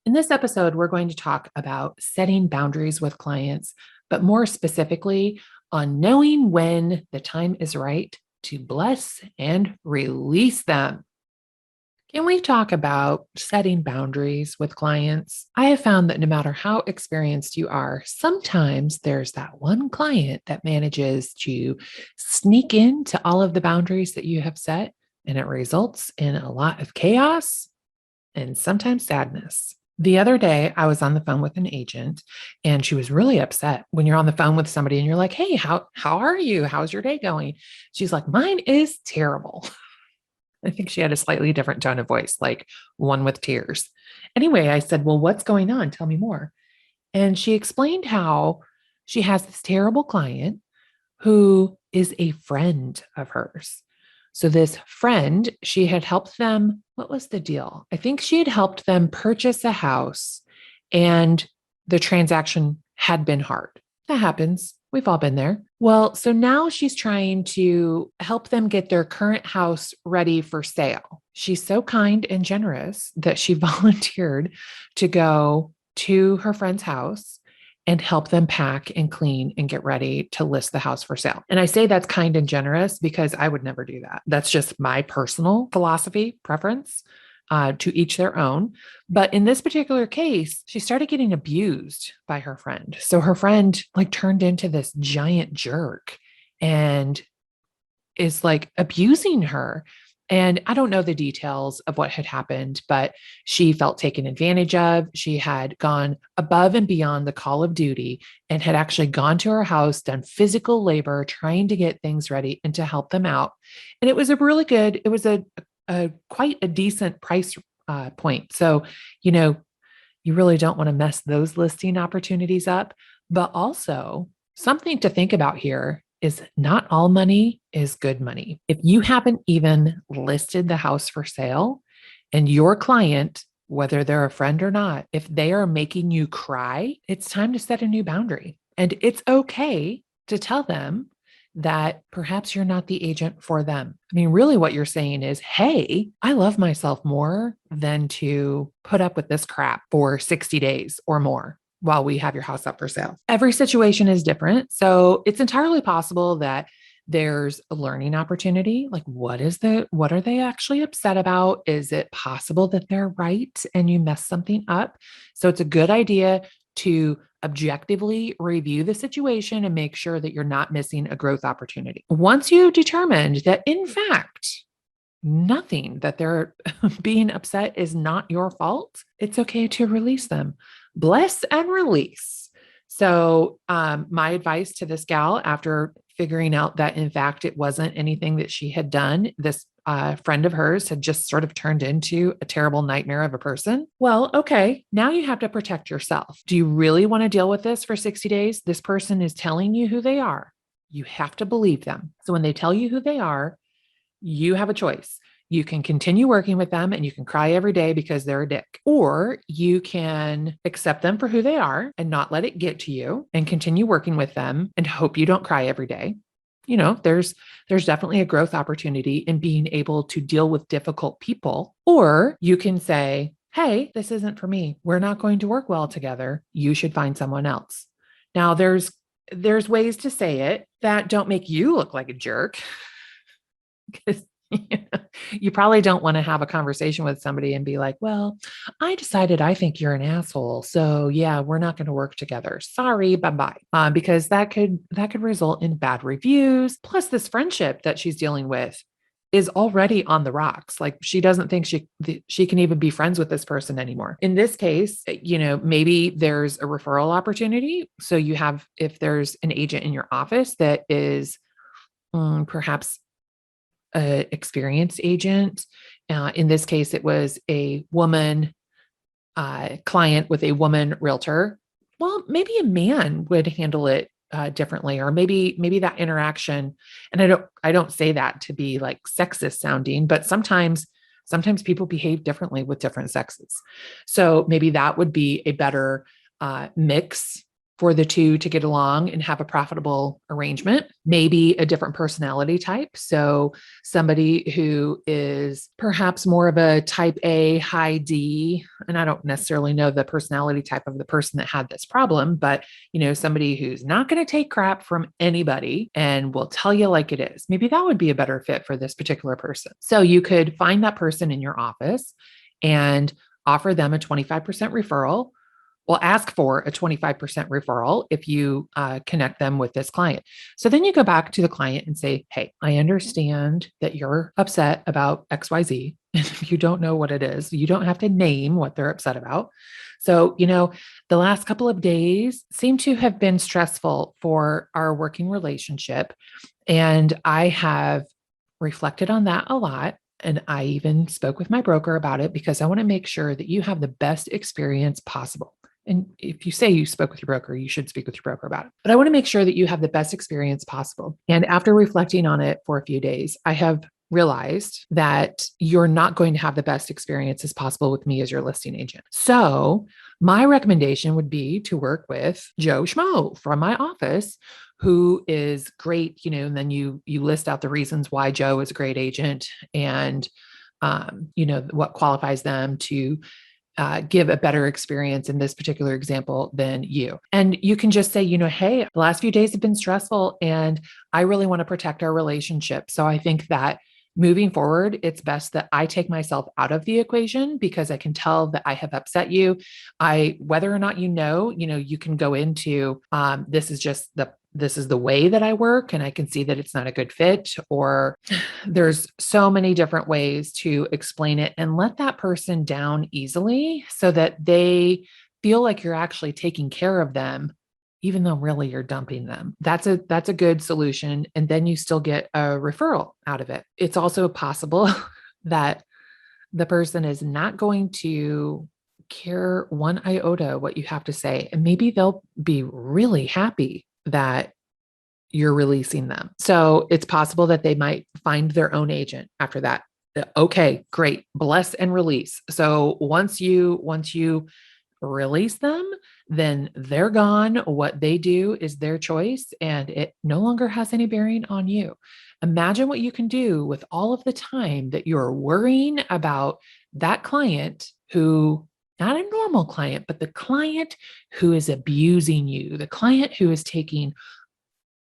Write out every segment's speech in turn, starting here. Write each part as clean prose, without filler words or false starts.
In this episode, we're going to talk about setting boundaries with clients, but more specifically on knowing when the time is right to bless and release them. Can we talk about setting boundaries with clients? I have found that no matter how experienced you are, sometimes there's that one client that manages to sneak into all of the boundaries that you have set, and it results in a lot of chaos and sometimes sadness. The other day, I was on the phone with an agent and she was really upset when you're on the phone with somebody and you're like, "Hey, how are you? How's your day going?" She's like, "Mine is terrible." I think she had a slightly different tone of voice, like one with tears. Anyway, I said, "Well, what's going on? Tell me more." And she explained how she has this terrible client who is a friend of hers. So, this friend, she had helped them. What was the deal? I think she had helped them purchase a house and the transaction had been hard. That happens. We've all been there. Well, so now she's trying to help them get their current house ready for sale. She's so kind and generous that she volunteered to go to her friend's house and help them pack and clean and get ready to list the house for sale. And I say that's kind and generous because I would never do that. That's just my personal philosophy, preference. To each their own. But in this particular case, she started getting abused by her friend. So her friend like turned into this giant jerk and is like abusing her. And I don't know the details of what had happened, but she felt taken advantage of. She had gone above and beyond the call of duty and had actually gone to her house, done physical labor, trying to get things ready and to help them out. And it was a really good, it was a quite a decent price point. So, you know, you really don't want to mess those listing opportunities up. But also, something to think about here is not all money is good money. If you haven't even listed the house for sale and your client, whether they're a friend or not, if they are making you cry, it's time to set a new boundary. And it's okay to tell them that perhaps you're not the agent for them. I mean, really, what you're saying is, "Hey, I love myself more than to put up with this crap for 60 days or more while we have your house up for sale." Every situation is different. So it's entirely possible that there's a learning opportunity. Like, what are they actually upset about? Is it possible that they're right and you messed something up? So it's a good idea to objectively review the situation and make sure that you're not missing a growth opportunity. Once you determined that, in fact, nothing that they're being upset is not your fault, it's okay to release them. Bless and release. So, my advice to this gal after figuring out that, in fact, it wasn't anything that she had done, this friend of hers had just sort of turned into a terrible nightmare of a person. Well, okay, now you have to protect yourself. Do you really want to deal with this for 60 days? This person is telling you who they are. You have to believe them. So when they tell you who they are, you have a choice. You can continue working with them and you can cry every day because they're a dick, or you can accept them for who they are and not let it get to you and continue working with them and hope you don't cry every day. You know, there's definitely a growth opportunity in being able to deal with difficult people. Or you can say, "Hey, this isn't for me. We're not going to work well together. You should find someone else." Now there's ways to say it that don't make you look like a jerk. Because you probably don't want to have a conversation with somebody and be like, "Well, I decided I think you're an asshole. So yeah, we're not going to work together. Sorry, bye-bye." Because that could result in bad reviews. Plus, this friendship that she's dealing with is already on the rocks. Like, she doesn't think she can even be friends with this person anymore. In this case, maybe there's a referral opportunity. So if there's an agent in your office that is perhaps a experienced agent. In this case, it was a woman client with a woman realtor. Well, maybe a man would handle it differently, or maybe that interaction. And I don't say that to be like sexist sounding, but sometimes people behave differently with different sexes. So maybe that would be a better mix for the two to get along and have a profitable arrangement. Maybe a different personality type. So somebody who is perhaps more of a type A, high D, and I don't necessarily know the personality type of the person that had this problem, but somebody who's not going to take crap from anybody and will tell you like it is. Maybe that would be a better fit for this particular person. So you could find that person in your office and offer them a 25% referral. Well, ask for a 25% referral if you connect them with this client. So then you go back to the client and say, hey, I understand that you're upset about XYZ. And if you don't know what it is, you don't have to name what they're upset about. So, the last couple of days seem to have been stressful for our working relationship. And I have reflected on that a lot. And I even spoke with my broker about it because I want to make sure that you have the best experience possible. And if you say you spoke with your broker, you should speak with your broker about it. But I want to make sure that you have the best experience possible. And after reflecting on it for a few days, I have realized that you're not going to have the best experience as possible with me as your listing agent. So my recommendation would be to work with Joe Schmo from my office, who is great, and then you list out the reasons why Joe is a great agent and, what qualifies them to give a better experience in this particular example than you. And you can just say, hey, the last few days have been stressful and I really want to protect our relationship. So I think that moving forward, it's best that I take myself out of the equation because I can tell that I have upset you. Whether or not you can go into, this is the way that I work and I can see that it's not a good fit, or there's so many different ways to explain it and let that person down easily so that they feel like you're actually taking care of them, even though really you're dumping them. That's a good solution. And then you still get a referral out of it. It's also possible that the person is not going to care one iota what you have to say. And maybe they'll be really happy that you're releasing them. So it's possible that they might find their own agent after that. Okay, great. Bless and release. So once you release them, then they're gone. What they do is their choice and it no longer has any bearing on you. Imagine what you can do with all of the time that you're worrying about that client who, not a normal client, but the client who is abusing you, the client who is taking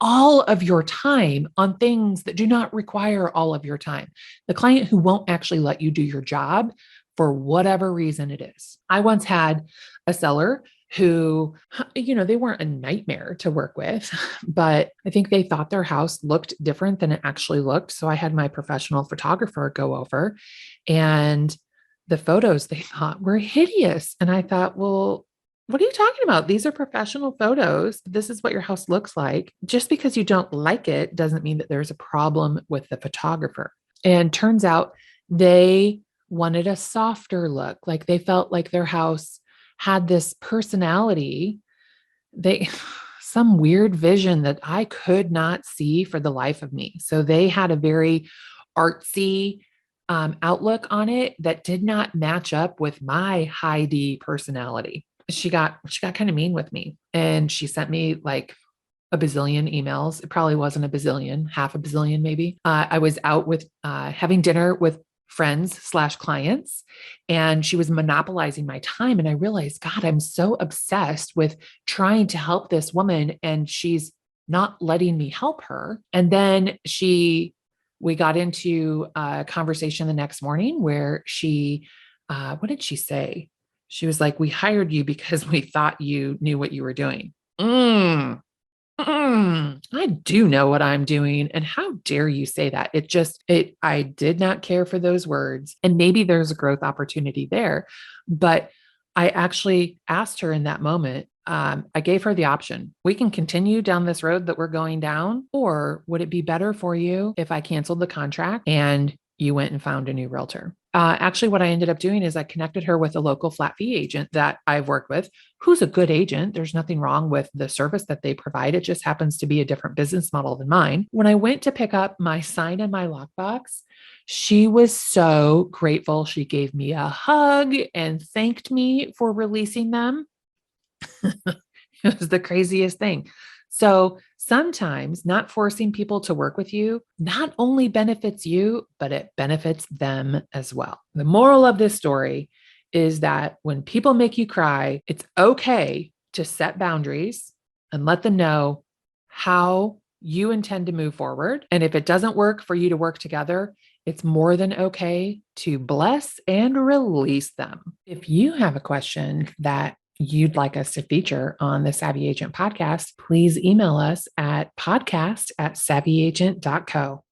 all of your time on things that do not require all of your time, the client who won't actually let you do your job for whatever reason it is. I once had a seller who, they weren't a nightmare to work with, but I think they thought their house looked different than it actually looked. So I had my professional photographer go over, and the photos they thought were hideous. And I thought, well, what are you talking about? These are professional photos. This is what your house looks like. Just because you don't like it doesn't mean that there's a problem with the photographer. And turns out they wanted a softer look. Like they felt like their house had this personality. Some weird vision that I could not see for the life of me. So they had a very artsy outlook on it that did not match up with my high D personality. She got kind of mean with me, and she sent me like a bazillion emails. It probably wasn't a bazillion, half a bazillion, maybe. I was out with having dinner with friends/clients, and she was monopolizing my time. And I realized, God, I'm so obsessed with trying to help this woman, and she's not letting me help her. And then we got into a conversation the next morning where what did she say? She was like, we hired you because we thought you knew what you were doing. I do know what I'm doing. And how dare you say that? I did not care for those words. And maybe there's a growth opportunity there. But I actually asked her in that moment, I gave her the option. We can continue down this road that we're going down, or would it be better for you if I canceled the contract and you went and found a new realtor? Actually, what I ended up doing is I connected her with a local flat fee agent that I've worked with, who's a good agent. There's nothing wrong with the service that they provide. It just happens to be a different business model than mine. When I went to pick up my sign and my lockbox, she was so grateful. She gave me a hug and thanked me for releasing them. It was the craziest thing. So sometimes not forcing people to work with you not only benefits you, but it benefits them as well. The moral of this story is that when people make you cry, it's okay to set boundaries and let them know how you intend to move forward. And if it doesn't work for you to work together, it's more than okay to bless and release them. If you have a question that you'd like us to feature on the Savvy Agent podcast, please email us at podcast@savvyagent.co.